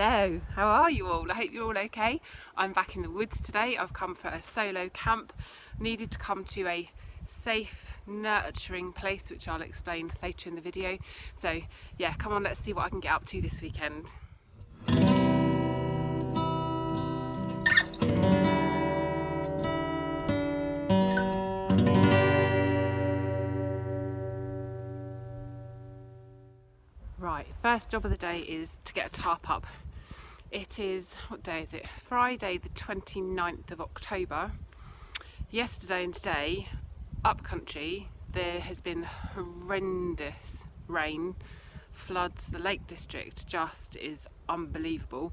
Hello, how are you all? I hope you're all okay. I'm back in the woods today. I've come for a solo camp. Needed to come to a safe, nurturing place, which I'll explain later in the video. So yeah, come on, let's see what I can get up to this weekend. Right, first job of the day is to get a tarp up. It is, what day is it? Friday the 29th of October. Yesterday and today, up country, there has been horrendous rain, floods. The Lake District just is unbelievable.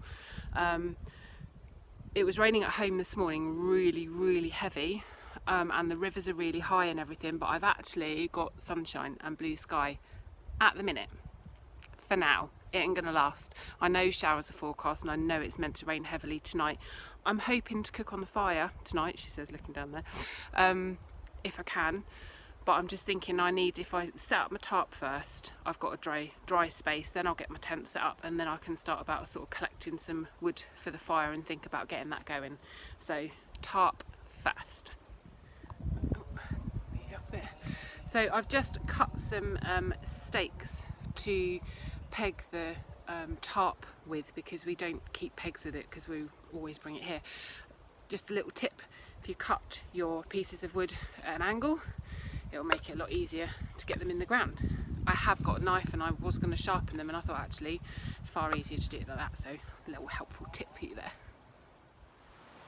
It was raining at home this morning, really heavy, and the rivers are really high and everything, but I've actually got sunshine and blue sky at the minute. For now, it ain't gonna last. I know showers are forecast and I know it's meant to rain heavily tonight. I'm hoping to cook on the fire tonight, she says looking down there, if I can. But I'm just thinking if I set up my tarp first, I've got a dry space, then I'll get my tent set up and then I can start about sort of collecting some wood for the fire and think about getting that going. So tarp first. So I've just cut some stakes to peg the tarp with, because we don't keep pegs with it because we always bring it here. Just a little tip, if you cut your pieces of wood at an angle, it'll make it a lot easier to get them in the ground. I have got a knife and I was going to sharpen them, and I thought actually it's far easier to do it like that, so a little helpful tip for you there.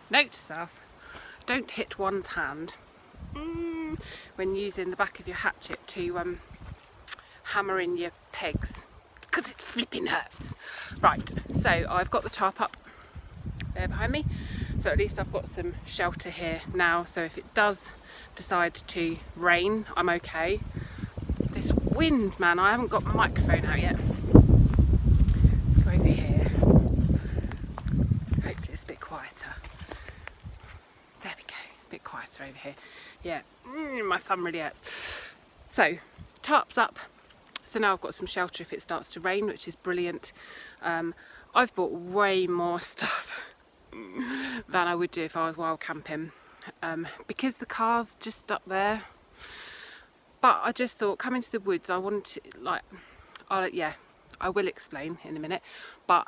Note to self, don't hit one's hand when using the back of your hatchet to hammer in your pegs, because it flipping hurts. Right, so I've got the tarp up there behind me, so at least I've got some shelter here now, so if it does decide to rain, I'm okay. This wind, man, I haven't got my microphone out yet. Let's go over here. Hopefully it's a bit quieter. There we go, a bit quieter over here. Yeah, my thumb really hurts. So, tarp's up. So now I've got some shelter if it starts to rain, which is brilliant. I've bought way more stuff than I would do if I was wild camping, because the car's just up there. But I just thought, coming to the woods, I wanted to, I will explain in a minute, but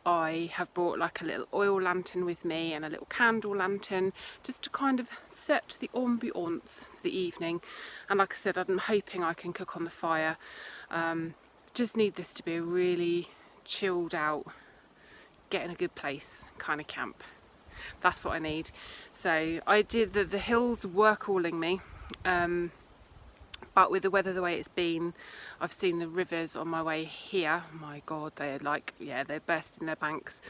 I have brought like a little oil lantern with me and a little candle lantern, just to kind of set the ambiance for the evening. And like I said, I'm hoping I can cook on the fire. Just need this to be a really chilled out, get in a good place kind of camp. That's what I need. So I did, the hills were calling me, but with the weather the way it's been, I've seen the rivers on my way here. Oh my God, they're like, yeah, they're bursting their banks.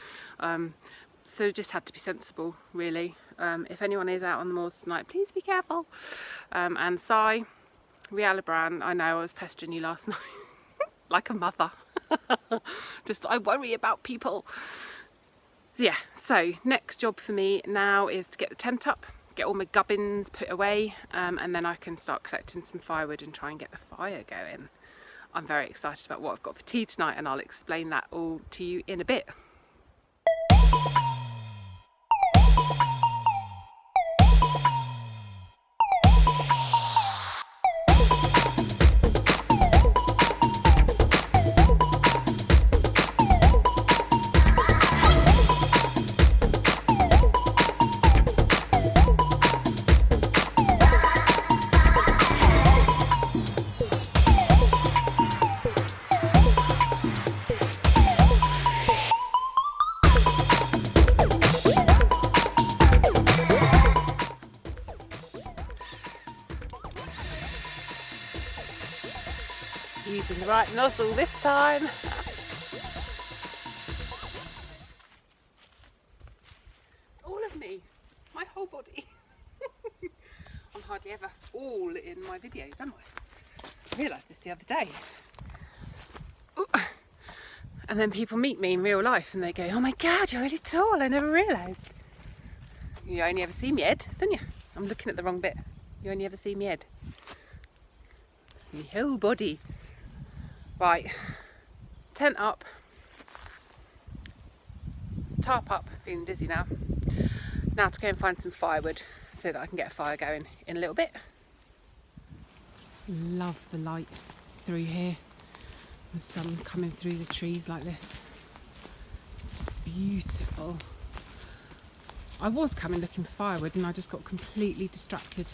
So just had to be sensible, really. If anyone is out on the moors tonight, please be careful. And Si, Riala Bran, I know I was pestering you last night, like a mother. Just, I worry about people. Yeah, so next job for me now is to get the tent up, get all my gubbins put away, and then I can start collecting some firewood and try and get the fire going. I'm very excited about what I've got for tea tonight, and I'll explain that all to you in a bit. Using the right nozzle this time. All of me, my whole body. I'm hardly ever all in my videos, am I? I realised this the other day. Ooh. And then people meet me in real life and they go, oh my God, you're really tall, I never realised. You only ever see me head, don't you? I'm looking at the wrong bit. You only ever see me head. My whole body. Right, tent up, tarp up, feeling dizzy now. Now to go and find some firewood so that I can get a fire going in a little bit. Love the light through here. The sun's coming through the trees like this. It's just beautiful. I was coming looking for firewood and I just got completely distracted.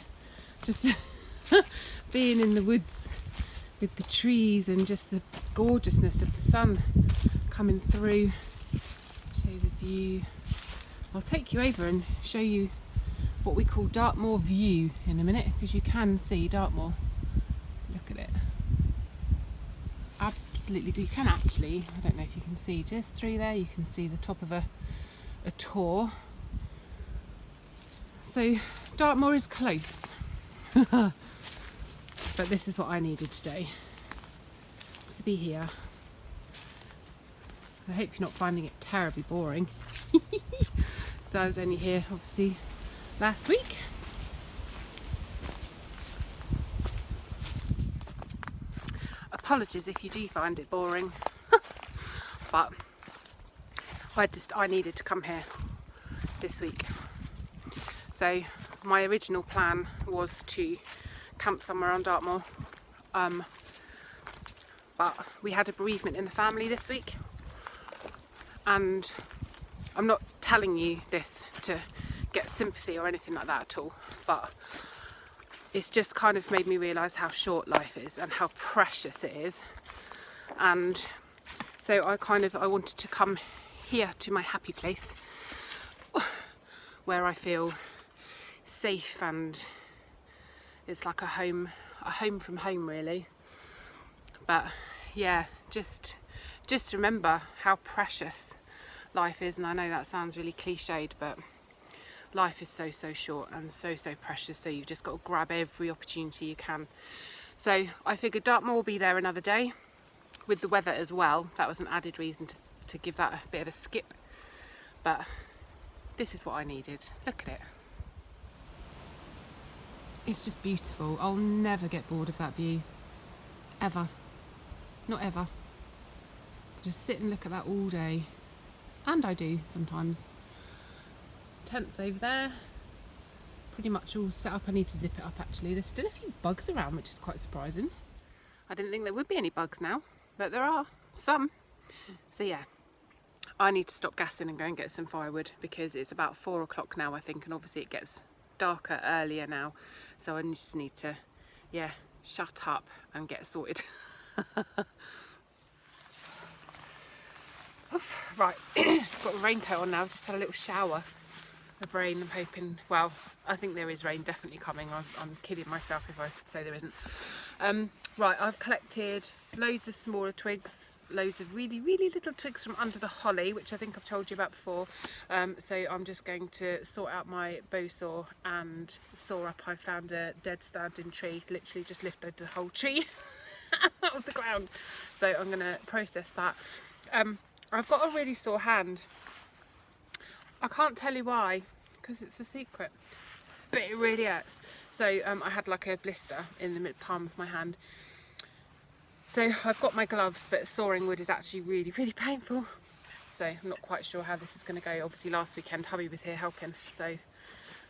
Just being in the woods with the trees and just the gorgeousness of the sun coming through. Show you the view. I'll take you over and show you what we call Dartmoor view in a minute, because you can see Dartmoor. Look at it. Absolutely, you can actually, I don't know if you can see just through there, you can see the top of a tor. So Dartmoor is close. But this is what I needed today, to be here. I hope you're not finding it terribly boring. So I was only here obviously last week. Apologies if you do find it boring. But I needed to come here this week. So my original plan was to camp somewhere on Dartmoor, but we had a bereavement in the family this week, and I'm not telling you this to get sympathy or anything like that at all, but it's just kind of made me realise how short life is and how precious it is. And so I wanted to come here to my happy place where I feel safe, and it's like a home from home really. But yeah, just remember how precious life is. And I know that sounds really cliched, but life is so short and so precious, so you've just got to grab every opportunity you can. So I figured Dartmoor will be there another day, with the weather as well. That was an added reason to give that a bit of a skip, but this is what I needed. Look at it. It's just beautiful. I'll never get bored of that view, ever. Not ever. Just sit and look at that all day, and I do sometimes. Tents over there, pretty much all set up. I need to zip it up actually. There's still a few bugs around, which is quite surprising. I didn't think there would be any bugs now, but there are some. So yeah, I need to stop gassing and go and get some firewood, because it's about 4 o'clock now I think, and obviously it gets darker earlier now, so I just need to, yeah, shut up and get sorted. Oof, right, got a raincoat on now. I've just had a little shower of rain. I'm hoping, well, I think there is rain definitely coming. I'm kidding myself if I say there isn't. Right, I've collected loads of smaller twigs, loads of really little twigs from under the holly, which I think I've told you about before. So I'm just going to sort out my bow saw and saw up. I found a dead standing tree, literally just lifted the whole tree out of the ground. So I'm going to process that. I've got a really sore hand. I can't tell you why, because it's a secret, but it really hurts. So I had like a blister in the mid palm of my hand. So I've got my gloves, but sawing wood is actually really painful. So I'm not quite sure how this is going to go. Obviously last weekend hubby was here helping, so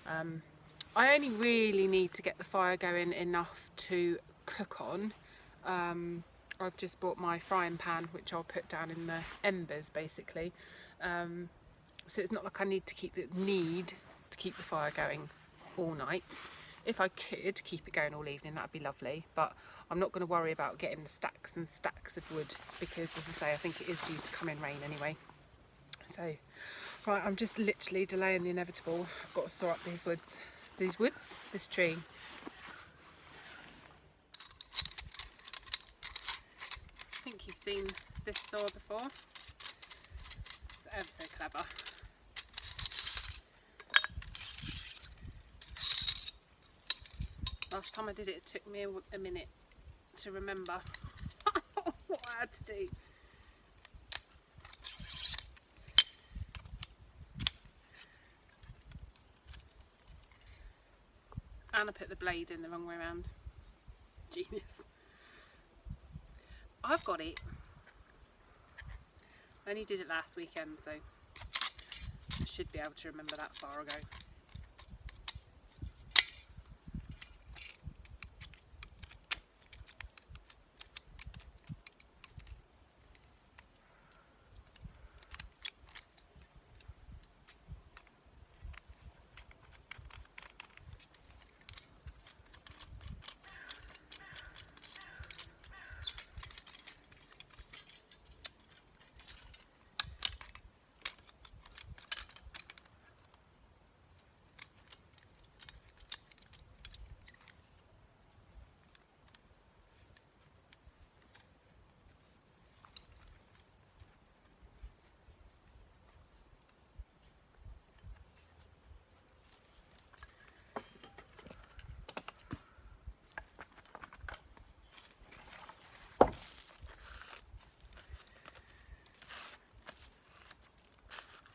I only really need to get the fire going enough to cook on. I've just bought my frying pan, which I'll put down in the embers basically. So it's not like I need to keep the fire going all night. If I could keep it going all evening, that'd be lovely, but I'm not going to worry about getting stacks and stacks of wood, because as I say, I think it is due to come in rain anyway. So right, I'm just literally delaying the inevitable. I've got to saw up this tree. I think you've seen this saw before. It's ever so clever. Last time I did it, it took me a minute to remember what I had to do. And I put the blade in the wrong way around. Genius. I've got it. I only did it last weekend, so should be able to remember that far ago.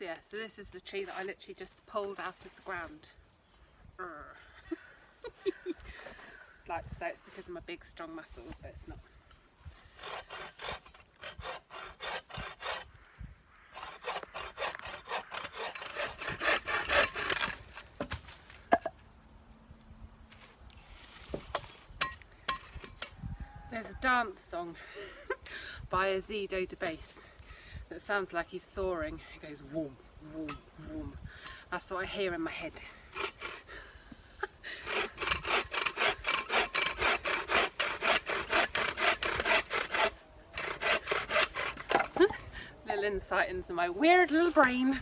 Yeah, so this is the tree that I literally just pulled out of the ground. I'd like to say it's because of my big strong muscles, but it's not. There's a dance song by Azido de Bass that sounds like he's soaring. It goes woom, woom, woom. That's what I hear in my head. Little insight into my weird little brain.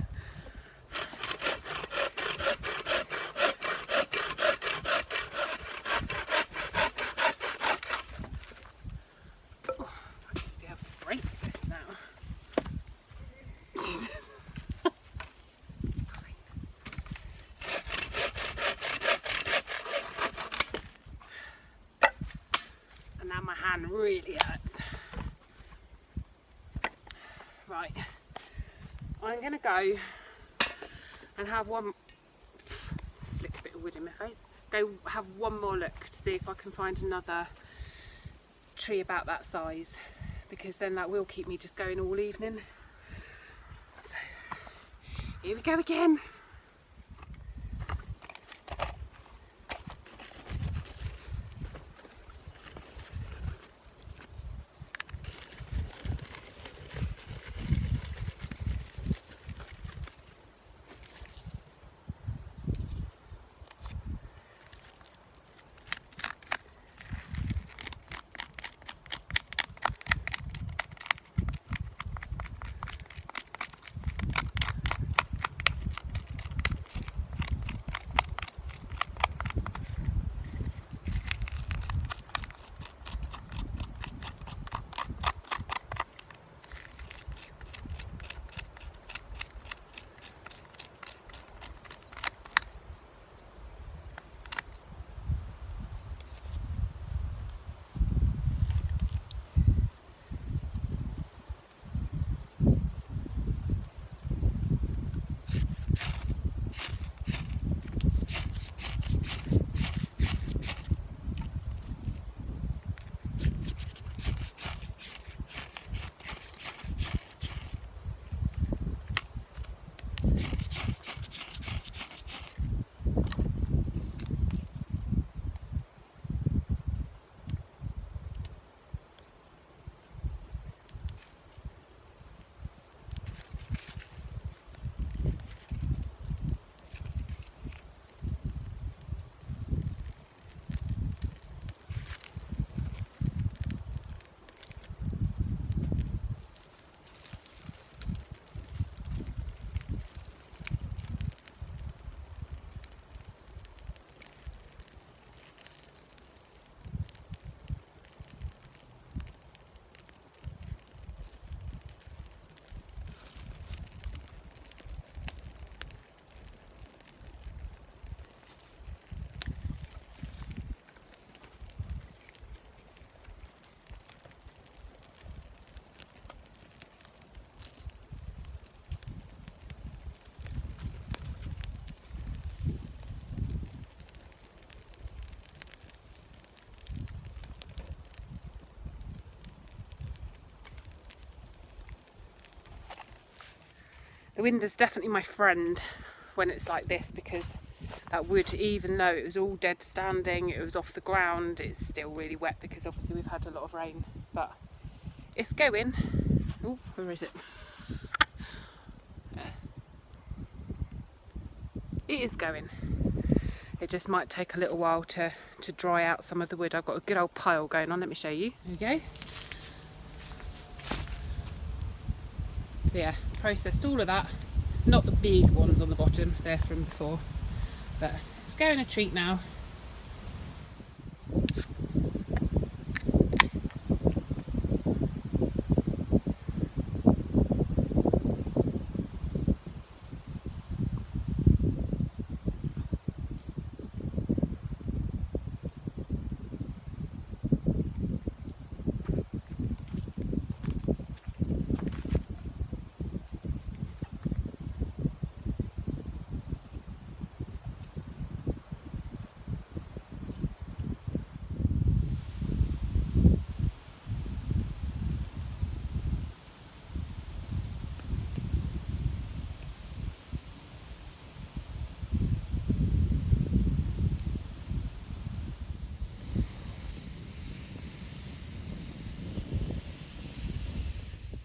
Really hurts. Right, I'm gonna go and have one flick a bit of wood in my face. Go have one more look to see if I can find another tree about that size, because then that will keep me just going all evening. So here we go again. The wind is definitely my friend when it's like this, because that wood, even though it was all dead standing, it was off the ground, it's still really wet because obviously we've had a lot of rain, but it's going. Oh, where is it? It is going. It just might take a little while to dry out some of the wood. I've got a good old pile going on, let me show you. There we go. Yeah, processed all of that. Not the big ones on the bottom, they're from before, but it's going a treat now.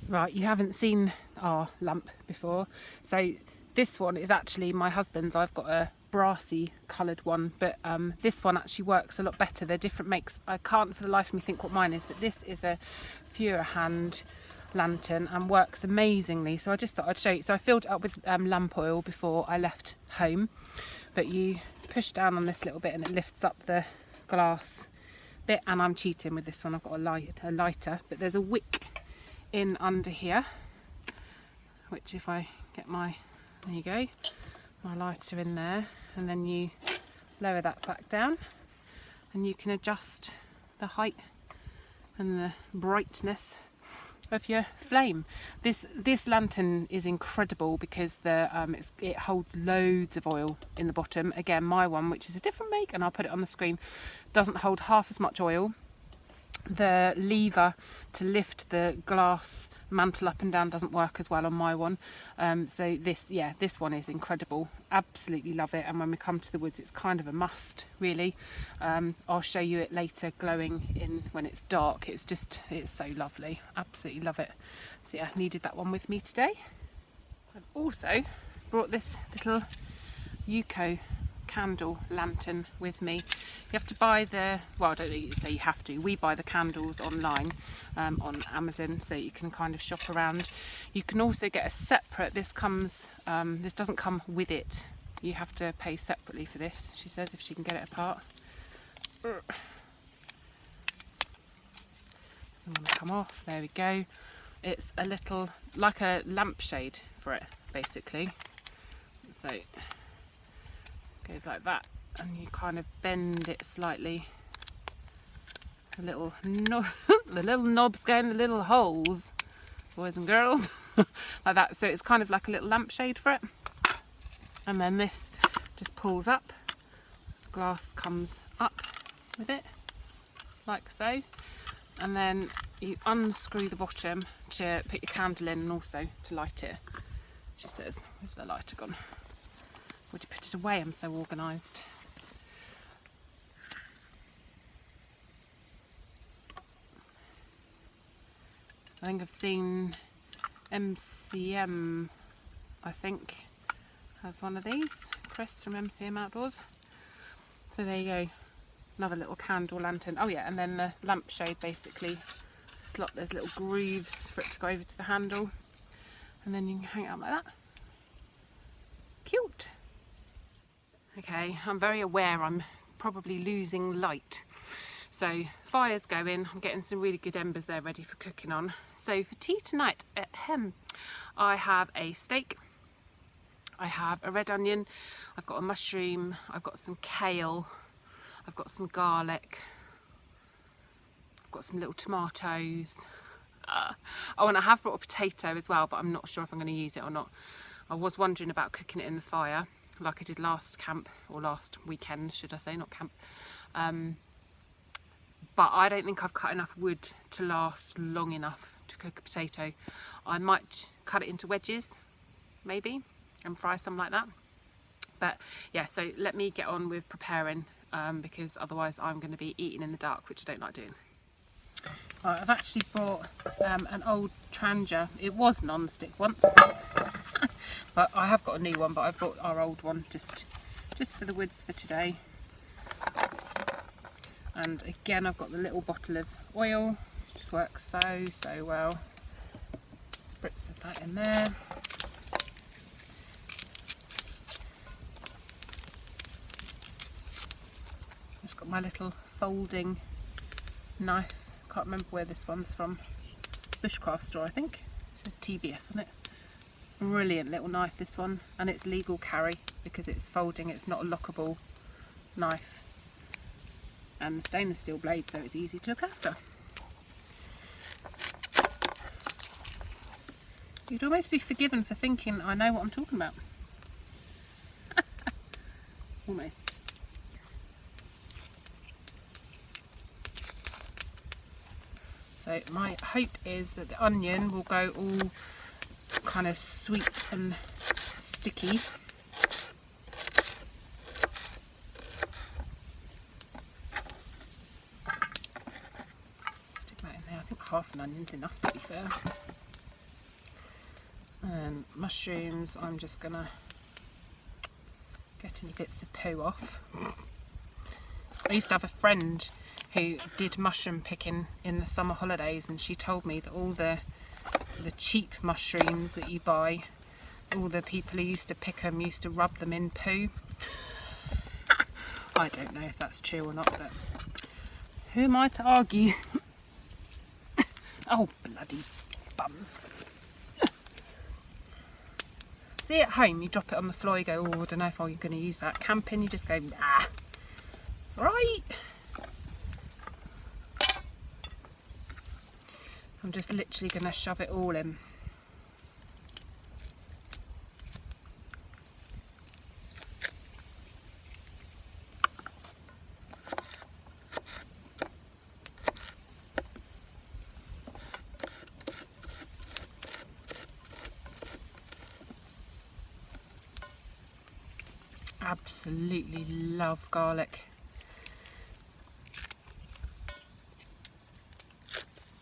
Right, you haven't seen our lamp before, so this one is actually my husband's. I've got a brassy coloured one, but this one actually works a lot better. They're different makes. I can't for the life of me think what mine is, but this is a Furahand lantern and works amazingly, so I just thought I'd show you. So I filled it up with lamp oil before I left home, but you push down on this little bit and it lifts up the glass bit, and I'm cheating with this one. I've got a lighter, but there's a wick in under here, which if I get my, there you go, my lighter in there, and then you lower that back down and you can adjust the height and the brightness of your flame. This lantern is incredible because it holds loads of oil in the bottom. Again, my one, which is a different make, and I'll put it on the screen, doesn't hold half as much oil. The lever to lift the glass mantle up and down doesn't work as well on my one, so this one is incredible. Absolutely love it, and when we come to the woods it's kind of a must, really. I'll show you it later glowing in when it's dark. It's so lovely, absolutely love it. So yeah, I needed that one with me today. I've also brought this little Yuko candle lantern with me. You have to buy well, I don't say you have to, we buy the candles online on Amazon, so you can kind of shop around. You can also get a separate, this doesn't come with it, you have to pay separately for this, she says, if she can get it apart. Doesn't want to come off, there we go. It's a little, like a lampshade for it, basically. So goes like that, and you kind of bend it slightly. The little knobs go in the little holes, boys and girls, like that. So it's kind of like a little lampshade for it. And then this just pulls up. The glass comes up with it, like so. And then you unscrew the bottom to put your candle in and also to light it. She says, where's the lighter gone? Would you put it away? I'm so organised. I think I've seen MCM, I think, has one of these. Chris from MCM Outdoors. So there you go. Another little candle lantern. Oh yeah, and then the lampshade basically. There's little grooves for it to go over to the handle. And then you can hang it up like that. Cute. Okay, I'm very aware I'm probably losing light. So fire's going, I'm getting some really good embers there ready for cooking on. So for tea tonight at I have a steak, I have a red onion, I've got a mushroom, I've got some kale, I've got some garlic, I've got some little tomatoes. Oh, and I have brought a potato as well, but I'm not sure if I'm going to use it or not. I was wondering about cooking it in the fire, like I did last camp, or last weekend, should I say, not camp. But I don't think I've cut enough wood to last long enough to cook a potato. I might cut it into wedges maybe, and fry some like that. But yeah, so let me get on with preparing because otherwise I'm going to be eating in the dark, which I don't like doing. Right, I've actually brought an old Trangia. It was non-stick once, but I have got a new one, but I've brought our old one just for the woods for today. And again, I've got the little bottle of oil. Just works so well. Spritz of that in there. Just got my little folding knife. Can't remember where this one's from. Bushcraft store, I think. It says TBS on it. Brilliant little knife, this one, and it's legal carry because it's folding. It's not a lockable knife, and the stainless steel blade, so it's easy to look after. You'd almost be forgiven for thinking I know what I'm talking about. Almost. So my hope is that the onion will go all kind of sweet and sticky. Stick that in there. I think half an onion's enough, to be fair. And mushrooms, I'm just gonna get any bits of poo off. I used to have a friend who did mushroom picking in the summer holidays, and she told me that all the cheap mushrooms that you buy, all the people who used to pick them used to rub them in poo. I don't know if that's true or not, but who am I to argue? Oh, bloody bums. See, at home you drop it on the floor, you go, oh, I don't know if I'm going to use that. Camping, you just go, nah, it's alright. I'm just literally going to shove it all in. Absolutely love garlic.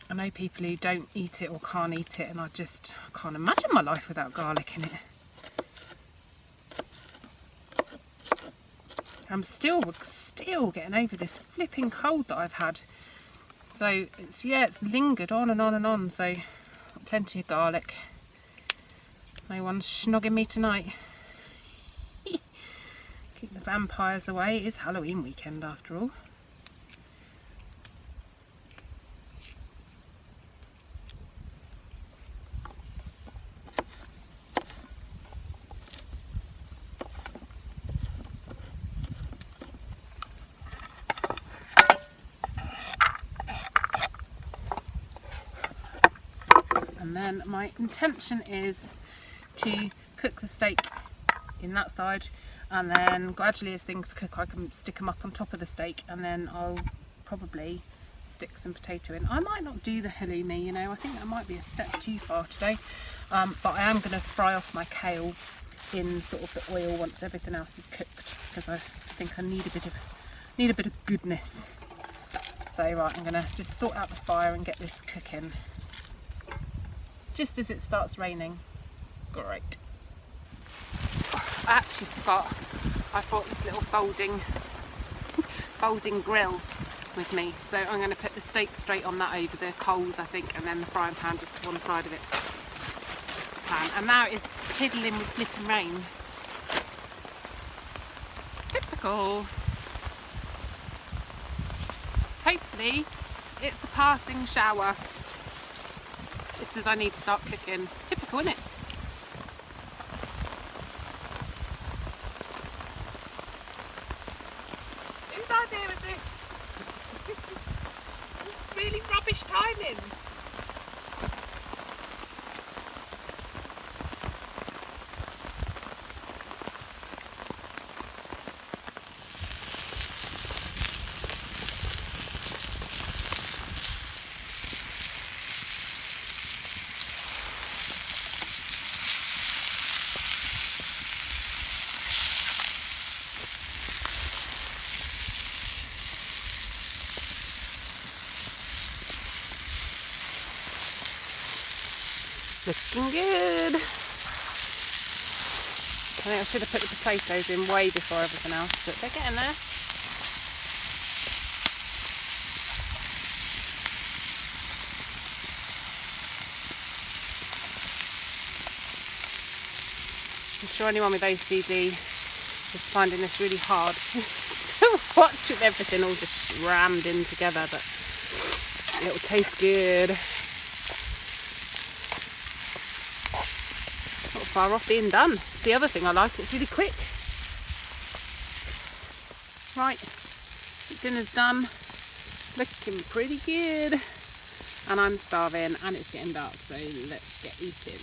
I know people who don't eat it or can't eat it, and I can't imagine my life without garlic in it. I'm still getting over this flipping cold that I've had. So it's lingered on and on and on, so plenty of garlic. No one's snogging me tonight. Keep the vampires away. It is Halloween weekend after all. And then my intention is to cook the steak in that side, and then gradually as things cook I can stick them up on top of the steak, and then I'll probably stick some potato in. I might not do the halloumi, you know, I think that might be a step too far today, but I am going to fry off my kale in sort of the oil once everything else is cooked, because I think I need a bit of goodness. So right, I'm going to just sort out the fire and get this cooking just as it starts raining. Great. I actually forgot, I brought this little folding grill with me, so I'm going to put the steak straight on that over the coals, I think, and then the frying pan just to one side of it. That's the plan. And now it is piddling with flipping rain. Typical. Hopefully it's a passing shower, just as I need to start cooking. It's typical, isn't it? Whose idea was this? Really rubbish timing. Looking good. I think I should have put the potatoes in way before everything else, but they're getting there. I'm sure anyone with OCD is finding this really hard to watch with everything all just rammed in together, but it'll taste good. Not far off being done. The other thing I like, it's really quick. Right, dinner's done, looking pretty good, and I'm starving and it's getting dark, so let's get eating.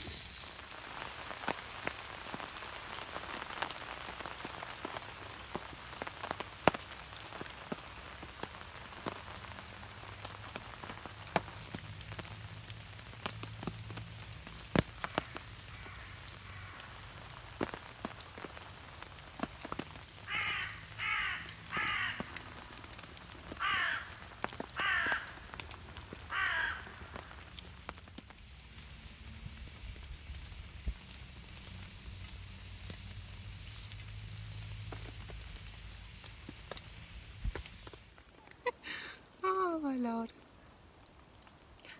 Oh my lord.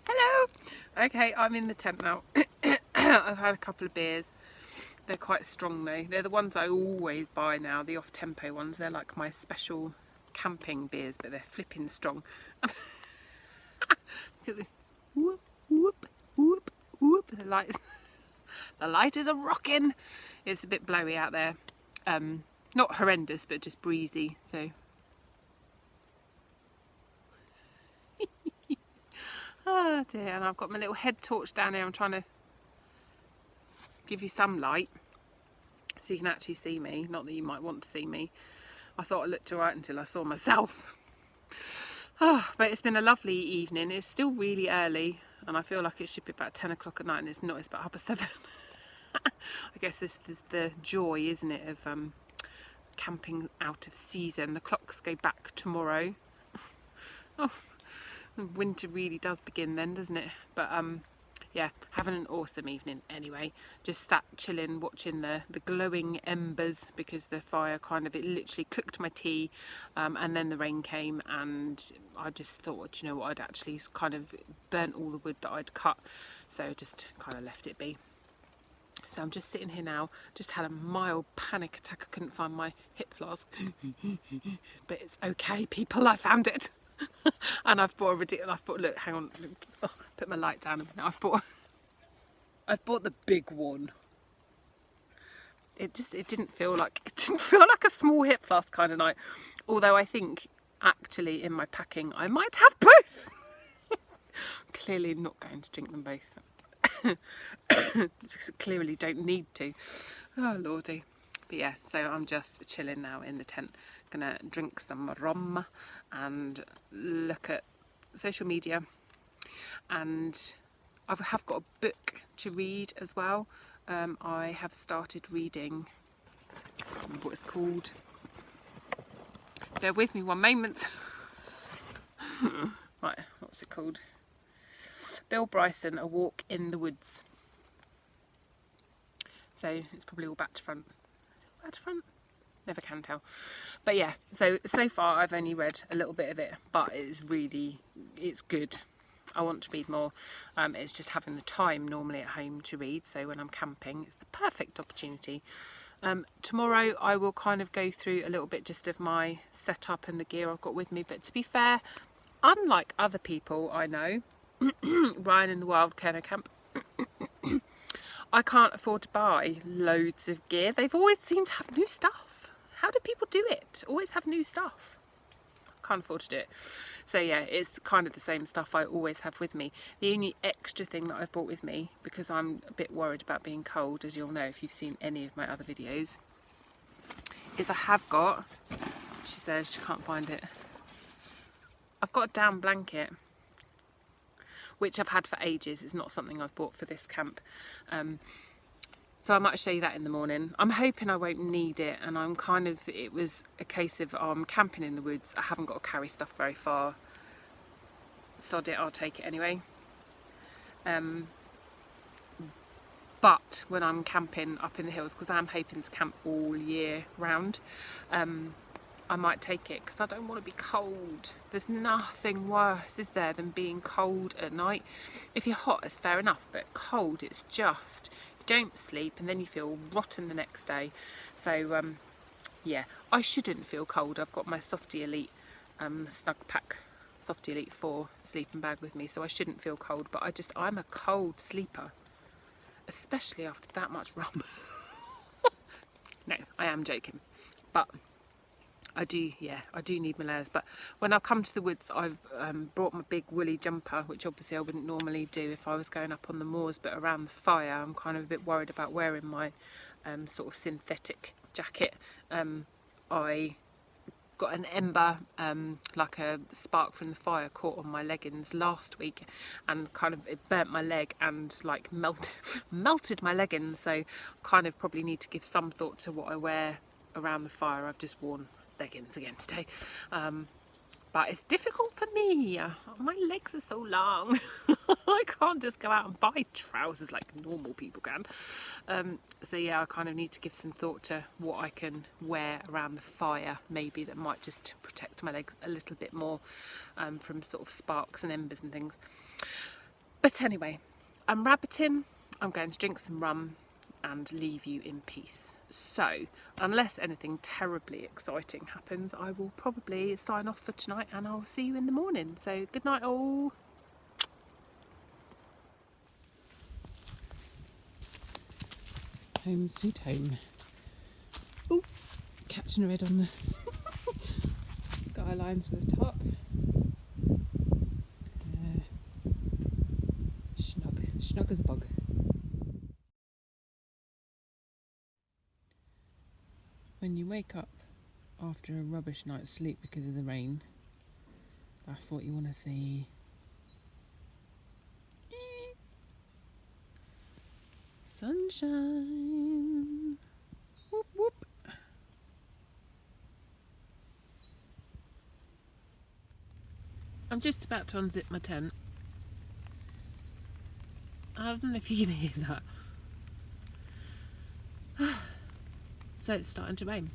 Hello! Okay, I'm in the tent now. I've had a couple of beers. They're quite strong though. They're the ones I always buy now, the off-tempo ones. They're like my special camping beers, but they're flipping strong. Whoop, whoop, whoop, whoop. The lighters are rocking. It's a bit blowy out there. Not horrendous, but just breezy. So. Oh dear, and I've got my little head torch down here. I'm trying to give you some light so you can actually see me. Not that you might want to see me. I thought I looked alright until I saw myself. Oh, but it's been a lovely evening. It's still really early and I feel like it should be about 10 o'clock at night, and it's not. It's about 7:30. I guess this is the joy, isn't it, of camping out of season. The clocks go back tomorrow. Oh, winter really does begin then, doesn't it? But yeah, having an awesome evening anyway. Just sat chilling, watching the glowing embers, because the fire it literally cooked my tea, and then the rain came and I just thought, you know what, I'd actually kind of burnt all the wood that I'd cut, so I just kind of left it be. So I'm just sitting here now, just had a mild panic attack. I couldn't find my hip flask. But it's okay, people, I found it. And I've bought look, hang on, oh, put my light down. I've bought the big one. It didn't feel like a small hip flask kind of night. Although I think actually in my packing I might have both. Clearly not going to drink them both. Clearly don't need to. Oh lordy. But yeah, so I'm just chilling now in the tent. Gonna drink some rum and look at social media, and I have got a book to read as well. I have started reading, I can't remember what it's called. Bear with me one moment. Right, what's it called? Bill Bryson, A Walk in the Woods. So it's probably all back to front. Is it all back to front? Never can tell. But yeah, so far I've only read a little bit of it, but it's good. I want to read more. It's just having the time normally at home to read, so when I'm camping it's the perfect opportunity. Tomorrow I will kind of go through a little bit just of my setup and the gear I've got with me, but to be fair, unlike other people I know, Ryan in the Wild Kerno Camp, I can't afford to buy loads of gear. They've always seemed to have new stuff. How do people do it? Always have new stuff. Can't afford to do it. So yeah, it's kind of the same stuff I always have with me. The only extra thing that I've brought with me, because I'm a bit worried about being cold, as you'll know if you've seen any of my other videos, is I have got, she says she can't find it, I've got a down blanket, which I've had for ages. It's not something I've bought for this camp. So I might show you that in the morning. I'm hoping I won't need it, and it was a case of I'm camping in the woods, I haven't got to carry stuff very far. Sod it, I'll take it anyway. But when I'm camping up in the hills, because I'm hoping to camp all year round, I might take it because I don't want to be cold. There's nothing worse, is there, than being cold at night. If you're hot, it's fair enough, but cold, it's just, you don't sleep and then you feel rotten the next day. So yeah, I shouldn't feel cold. I've got my Softy Elite Snug Pack Softy Elite 4 sleeping bag with me, so I shouldn't feel cold, but I'm a cold sleeper, especially after that much rum. No, I am joking, but I do need my layers. But when I've come to the woods, I've brought my big woolly jumper, which obviously I wouldn't normally do if I was going up on the moors, but around the fire I'm kind of a bit worried about wearing my sort of synthetic jacket. I got an ember, like a spark from the fire, caught on my leggings last week, and kind of it burnt my leg and like melted my leggings. So kind of probably need to give some thought to what I wear around the fire. I've just worn leggings again today, but it's difficult for me. My legs are so long. I can't just go out and buy trousers like normal people can. So yeah, I kind of need to give some thought to what I can wear around the fire, maybe, that might just protect my legs a little bit more from sort of sparks and embers and things. But anyway, I'm rabbiting. I'm going to drink some rum and leave you in peace. So, unless anything terribly exciting happens, I will probably sign off for tonight and I'll see you in the morning. So, good night all. Home sweet home. Oh, catching a red on the guy line for the top. Snug as a bug. When you wake up after a rubbish night's sleep because of the rain, that's what you want to see. Sunshine. Whoop whoop. I'm just about to unzip my tent. I don't know if you can hear that. So it's starting to rain.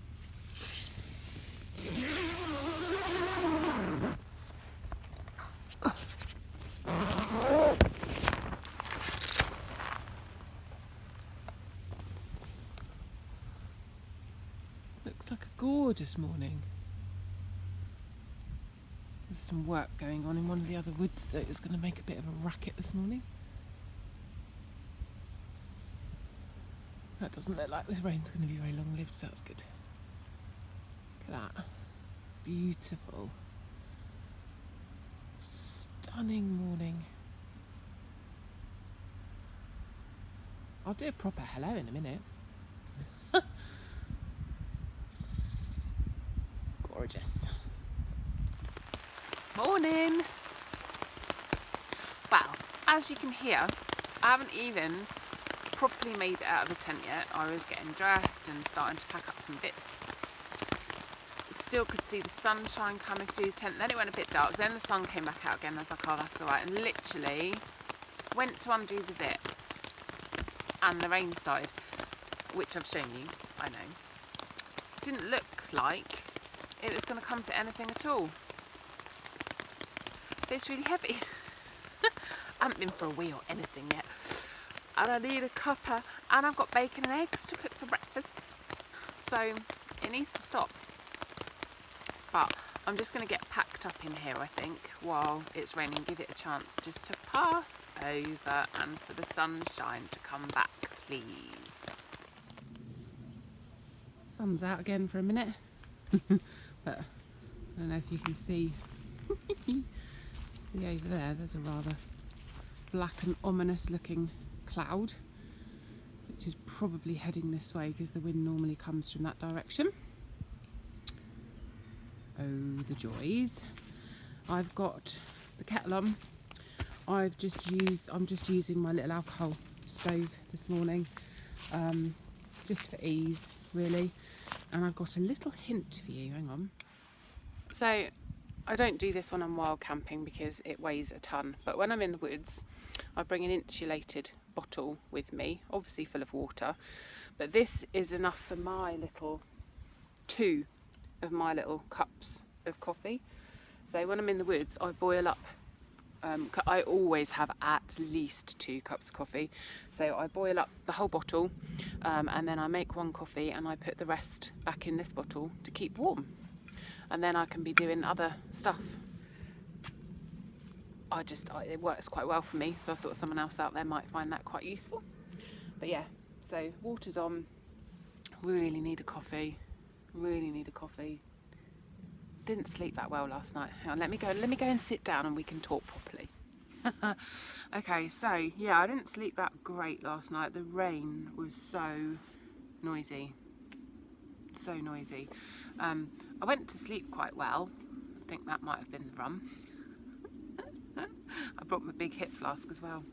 Looks like a gorgeous morning. There's some work going on in one of the other woods, so it's going to make a bit of a racket this morning. That doesn't look like this rain's going to be very long-lived, so that's good. Look at that. Beautiful. Stunning morning. I'll do a proper hello in a minute. Gorgeous. Morning. Well, as you can hear, I haven't even properly made it out of the tent yet. I was getting dressed and starting to pack up some bits. Still could see the sunshine coming through the tent. Then it went a bit dark. Then the sun came back out again. I was like, oh, that's all right. And literally went to undo the zip and the rain started, which I've shown you, I know. Didn't look like it was going to come to anything at all. But it's really heavy. I haven't been for a wee or anything yet. And I need a cuppa, and I've got bacon and eggs to cook for breakfast. So it needs to stop. But I'm just going to get packed up in here, I think, while it's raining. Give it a chance just to pass over and for the sunshine to come back, please. Sun's out again for a minute. But I don't know if you can see. See over there, there's a rather black and ominous looking cloud, which is probably heading this way because the wind normally comes from that direction. Oh, the joys. I've got the kettle on. I'm just using my little alcohol stove this morning, just for ease, really. And I've got a little hint for you, hang on. So, I don't do this when I'm wild camping because it weighs a ton, but when I'm in the woods, I bring an insulated bottle with me, obviously full of water, but this is enough for my little 2 of my little cups of coffee. So when I'm in the woods, I boil up, I always have at least 2 cups of coffee, so I boil up the whole bottle, and then I make 1 coffee and I put the rest back in this bottle to keep warm, and then I can be doing other stuff. It works quite well for me, so I thought someone else out there might find that quite useful. But yeah, so water's on. Really need a coffee. Didn't sleep that well last night. Hang on, let me go and sit down and we can talk properly. Okay, so yeah, I didn't sleep that great last night. The rain was so noisy. I went to sleep quite well. I think that might have been the rum. I brought my big hip flask as well.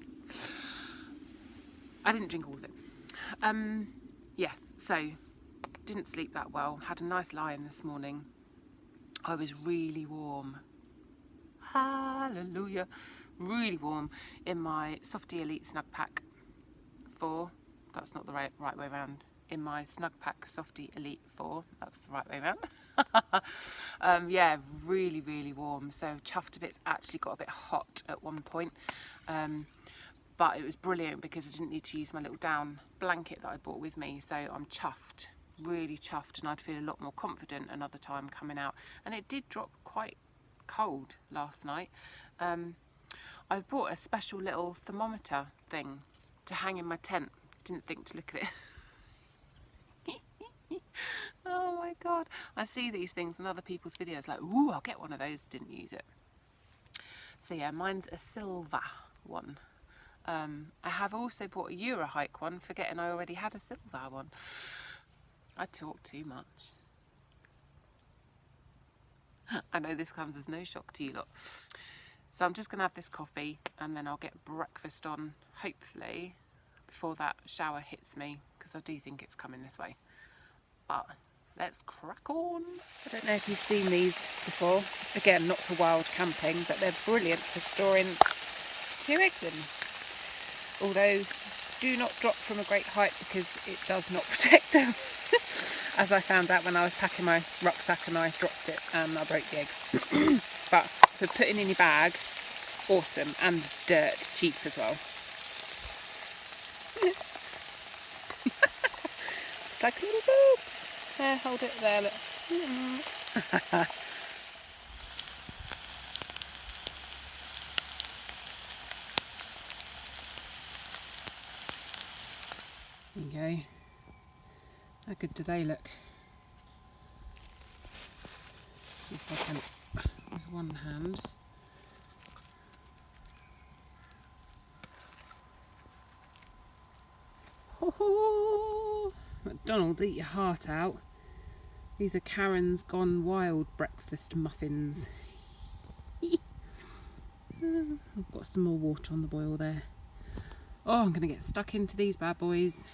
I didn't drink all of it. Yeah, so didn't sleep that well. Had a nice lie-in this morning. I was really warm. Hallelujah. Really warm in my Softy Elite Snug Pack 4. That's not the right way around. In my Snug Pack Softy Elite 4. That's the right way around. Yeah, really warm. So chuffed a bit. Actually got a bit hot at one point. But it was brilliant because I didn't need to use my little down blanket that I brought with me. So I'm chuffed. Really chuffed, and I'd feel a lot more confident another time coming out. And it did drop quite cold last night. I bought a special little thermometer thing to hang in my tent. Didn't think to look at it. Oh my god, I see these things in other people's videos like, ooh, I'll get one of those. Didn't use it. So yeah, mine's a silver one. I have also bought a Eurahike one, forgetting I already had a silver one. I talk too much. I know this comes as no shock to you lot. So I'm just going to have this coffee and then I'll get breakfast on, hopefully, before that shower hits me, because I do think it's coming this way. But let's crack on. I don't know if you've seen these before. Again, not for wild camping, but they're brilliant for storing 2 eggs in. Although, do not drop from a great height because it does not protect them. As I found out when I was packing my rucksack and I dropped it and I broke the eggs. But for putting in your bag, awesome, and dirt cheap as well. It's like little boobs. There, hold it there, look. There you go. How good do they look? See if I can, with one hand. Ho-ho! McDonald's, eat your heart out. These are Karen's Gone Wild breakfast muffins. I've got some more water on the boil there. Oh, I'm going to get stuck into these bad boys.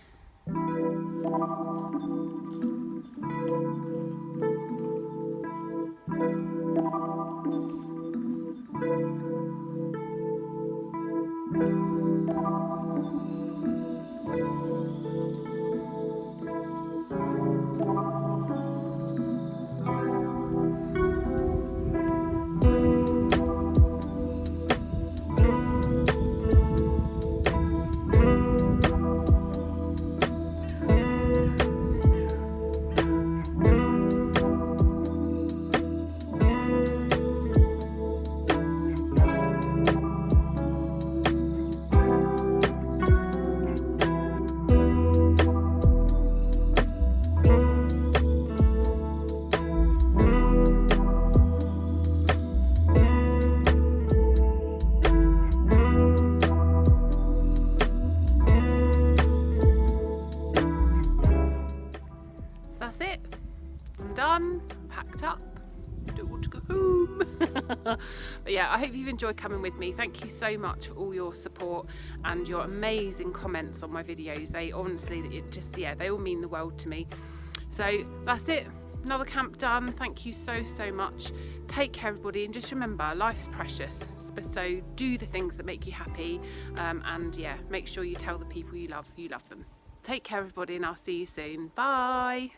That's it. I'm done, packed up, don't want to go home. But yeah, I hope you've enjoyed coming with me. Thank you so much for all your support and your amazing comments on my videos. They honestly, they all mean the world to me. So that's it. another camp done. Thank you so much. Take care everybody, and just remember, life's precious, so do the things that make you happy, and yeah, make sure you tell the people you love them. Take care everybody, and I'll see you soon. Bye.